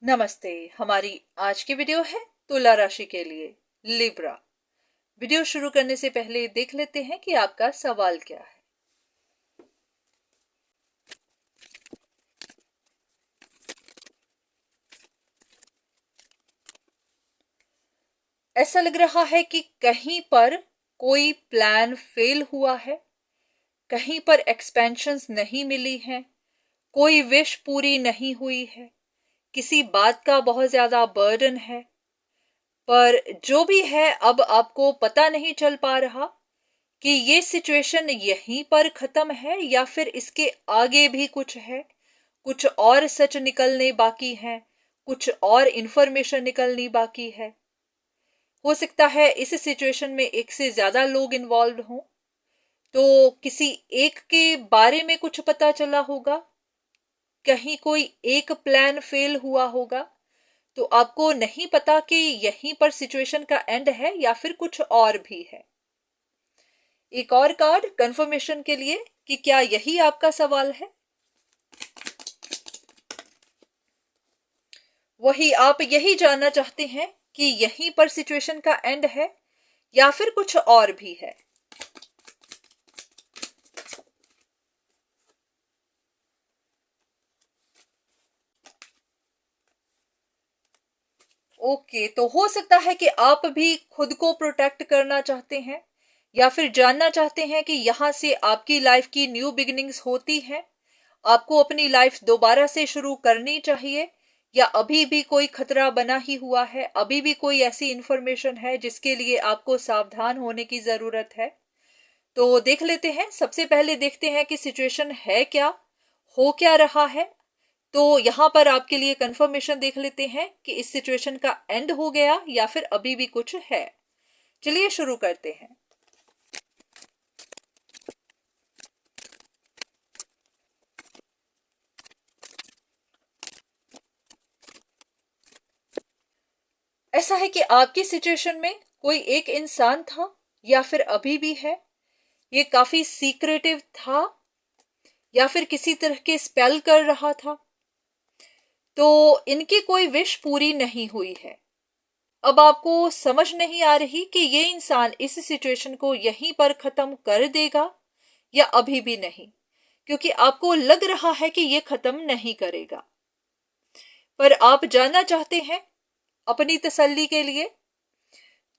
नमस्ते। हमारी आज की वीडियो है तुला राशि के लिए, लिब्रा। वीडियो शुरू करने से पहले देख लेते हैं कि आपका सवाल क्या है। ऐसा लग रहा है कि कहीं पर कोई प्लान फेल हुआ है, कहीं पर एक्सपेंशंस नहीं मिली हैं, कोई विश पूरी नहीं हुई है, किसी बात का बहुत ज्यादा बर्डन है। पर जो भी है, अब आपको पता नहीं चल पा रहा कि ये सिचुएशन यहीं पर खत्म है या फिर इसके आगे भी कुछ है, कुछ और सच निकलने बाकी है, कुछ और इंफॉर्मेशन निकलनी बाकी है। हो सकता है इस सिचुएशन में एक से ज्यादा लोग इन्वॉल्व हों, तो किसी एक के बारे में कुछ पता चला होगा, कहीं कोई एक प्लान फेल हुआ होगा, तो आपको नहीं पता कि यहीं पर सिचुएशन का एंड है या फिर कुछ और भी है। एक और कार्ड कंफर्मेशन के लिए कि क्या यही आपका सवाल है। वही आप यही जानना चाहते हैं कि यहीं पर सिचुएशन का एंड है या फिर कुछ और भी है। ओके, तो हो सकता है कि आप भी खुद को प्रोटेक्ट करना चाहते हैं या फिर जानना चाहते हैं कि यहां से आपकी लाइफ की न्यू बिगिनिंग्स होती हैं, आपको अपनी लाइफ दोबारा से शुरू करनी चाहिए, या अभी भी कोई खतरा बना ही हुआ है, अभी भी कोई ऐसी इंफॉर्मेशन है जिसके लिए आपको सावधान होने की जरूरत है। तो देख लेते हैं। सबसे पहले देखते हैं कि सिचुएशन है क्या, हो क्या रहा है। तो यहां पर आपके लिए कंफर्मेशन देख लेते हैं कि इस सिचुएशन का एंड हो गया या फिर अभी भी कुछ है। चलिए शुरू करते हैं। ऐसा है कि आपकी सिचुएशन में कोई एक इंसान था या फिर अभी भी है। ये काफी सीक्रेटिव था या फिर किसी तरह के स्पेल कर रहा था। तो इनकी कोई विश पूरी नहीं हुई है। अब आपको समझ नहीं आ रही कि ये इंसान इस सिचुएशन को यहीं पर खत्म कर देगा या अभी भी नहीं, क्योंकि आपको लग रहा है कि ये खत्म नहीं करेगा। पर आप जानना चाहते हैं अपनी तसल्ली के लिए,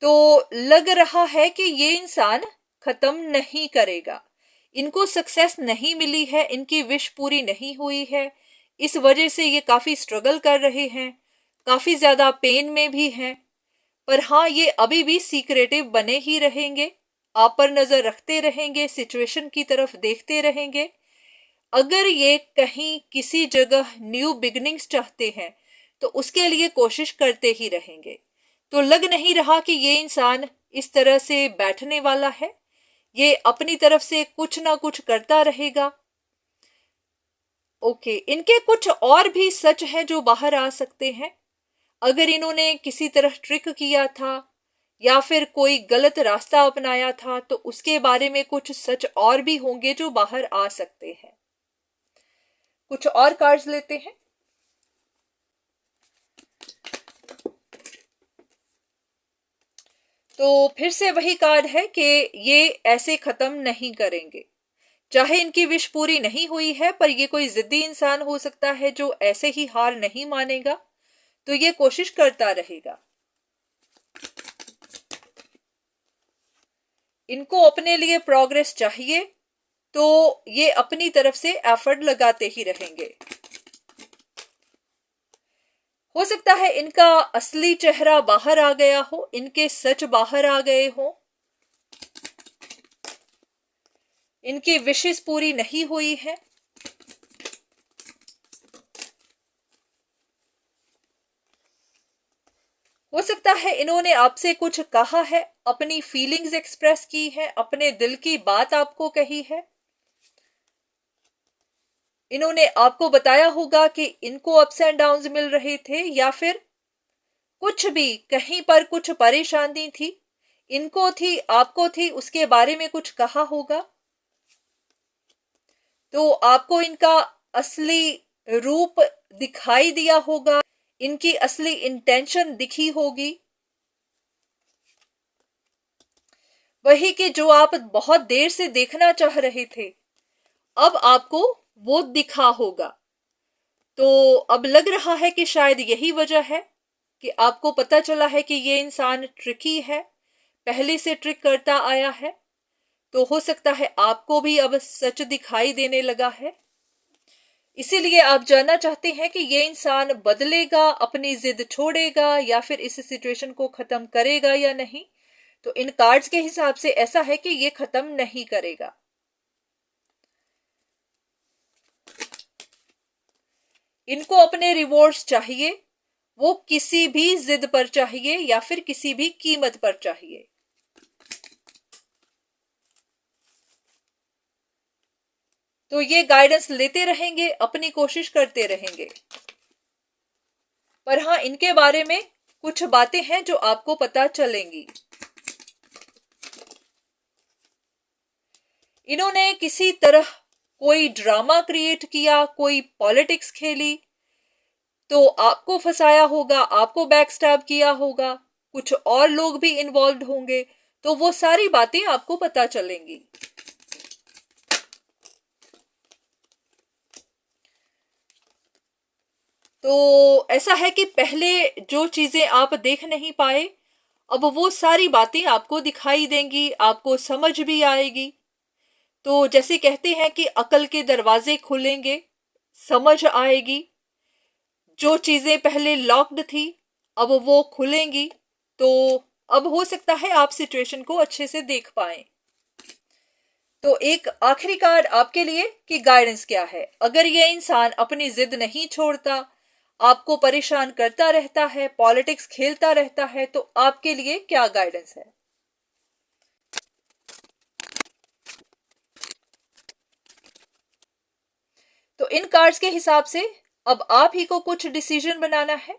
तो लग रहा है कि ये इंसान खत्म नहीं करेगा। इनको सक्सेस नहीं मिली है, इनकी विश पूरी नहीं हुई है, इस वजह से ये काफी स्ट्रगल कर रहे हैं, काफी ज्यादा पेन में भी हैं। पर हाँ, ये अभी भी सीक्रेटिव बने ही रहेंगे, आप पर नजर रखते रहेंगे, सिचुएशन की तरफ देखते रहेंगे। अगर ये कहीं किसी जगह न्यू बिगनिंग्स चाहते हैं तो उसके लिए कोशिश करते ही रहेंगे। तो लग नहीं रहा कि ये इंसान इस तरह से बैठने वाला है, ये अपनी तरफ से कुछ ना कुछ करता रहेगा। ओके, इनके कुछ और भी सच है जो बाहर आ सकते हैं। अगर इन्होंने किसी तरह ट्रिक किया था या फिर कोई गलत रास्ता अपनाया था तो उसके बारे में कुछ सच और भी होंगे जो बाहर आ सकते हैं। कुछ और कार्ड्स लेते हैं। तो फिर से वही कार्ड है कि ये ऐसे खत्म नहीं करेंगे। चाहे इनकी विश पूरी नहीं हुई है, पर ये कोई जिद्दी इंसान हो सकता है जो ऐसे ही हार नहीं मानेगा, तो ये कोशिश करता रहेगा। इनको अपने लिए प्रोग्रेस चाहिए, तो ये अपनी तरफ से एफर्ट लगाते ही रहेंगे। हो सकता है इनका असली चेहरा बाहर आ गया हो, इनके सच बाहर आ गए हो, इनकी विशेष पूरी नहीं हुई है। हो सकता है इन्होंने आपसे कुछ कहा है, अपनी फीलिंग्स एक्सप्रेस की है, अपने दिल की बात आपको कही है। इन्होंने आपको बताया होगा कि इनको अप्स एंड डाउन्स मिल रहे थे या फिर कुछ भी कहीं पर कुछ परेशानी थी, इनको थी, आपको थी, उसके बारे में कुछ कहा होगा। तो आपको इनका असली रूप दिखाई दिया होगा, इनकी असली इंटेंशन दिखी होगी, वही कि जो आप बहुत देर से देखना चाह रहे थे अब आपको वो दिखा होगा। तो अब लग रहा है कि शायद यही वजह है कि आपको पता चला है कि ये इंसान ट्रिकी है, पहले से ट्रिक करता आया है। तो हो सकता है आपको भी अब सच दिखाई देने लगा है, इसीलिए आप जानना चाहते हैं कि ये इंसान बदलेगा, अपनी जिद छोड़ेगा या फिर इस सिचुएशन को खत्म करेगा या नहीं। तो इन कार्ड्स के हिसाब से ऐसा है कि ये खत्म नहीं करेगा। इनको अपने रिवॉर्ड्स चाहिए, वो किसी भी जिद पर चाहिए या फिर किसी भी कीमत पर चाहिए। तो ये गाइडेंस लेते रहेंगे, अपनी कोशिश करते रहेंगे। पर हाँ, इनके बारे में कुछ बातें हैं जो आपको पता चलेंगी। इन्होंने किसी तरह कोई ड्रामा क्रिएट किया, कोई पॉलिटिक्स खेली, तो आपको फंसाया होगा, आपको बैकस्टैब किया होगा, कुछ और लोग भी इन्वॉल्व होंगे। तो वो सारी बातें आपको पता चलेंगी। तो ऐसा है कि पहले जो चीजें आप देख नहीं पाए, अब वो सारी बातें आपको दिखाई देंगी, आपको समझ भी आएगी। तो जैसे कहते हैं कि अकल के दरवाजे खुलेंगे, समझ आएगी। जो चीजें पहले लॉक्ड थी अब वो खुलेंगी। तो अब हो सकता है आप सिचुएशन को अच्छे से देख पाएं। तो एक आखिरी कार्ड आपके लिए कि गाइडेंस क्या है। अगर ये इंसान अपनी जिद नहीं छोड़ता, आपको परेशान करता रहता है, पॉलिटिक्स खेलता रहता है, तो आपके लिए क्या गाइडेंस है। तो इन कार्ड्स के हिसाब से अब आप ही को कुछ डिसीजन बनाना है,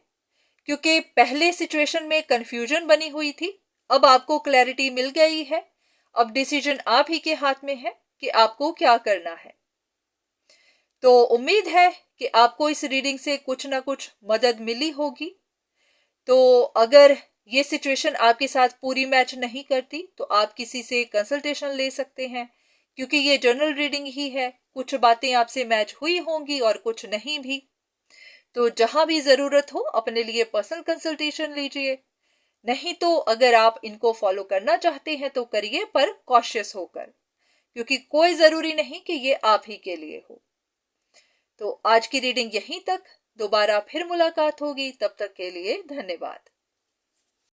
क्योंकि पहले सिचुएशन में कंफ्यूजन बनी हुई थी, अब आपको क्लैरिटी मिल गई है। अब डिसीजन आप ही के हाथ में है कि आपको क्या करना है। तो उम्मीद है कि आपको इस रीडिंग से कुछ ना कुछ मदद मिली होगी। तो अगर ये सिचुएशन आपके साथ पूरी मैच नहीं करती तो आप किसी से कंसल्टेशन ले सकते हैं, क्योंकि ये जनरल रीडिंग ही है। कुछ बातें आपसे मैच हुई होंगी और कुछ नहीं भी। तो जहां भी जरूरत हो अपने लिए पर्सनल कंसल्टेशन लीजिए। नहीं तो अगर आप इनको फॉलो करना चाहते हैं तो करिए, पर कॉशियस होकर, क्योंकि कोई जरूरी नहीं कि ये आप ही के लिए हो। तो आज की रीडिंग यहीं तक, दोबारा फिर मुलाकात होगी, तब तक के लिए धन्यवाद।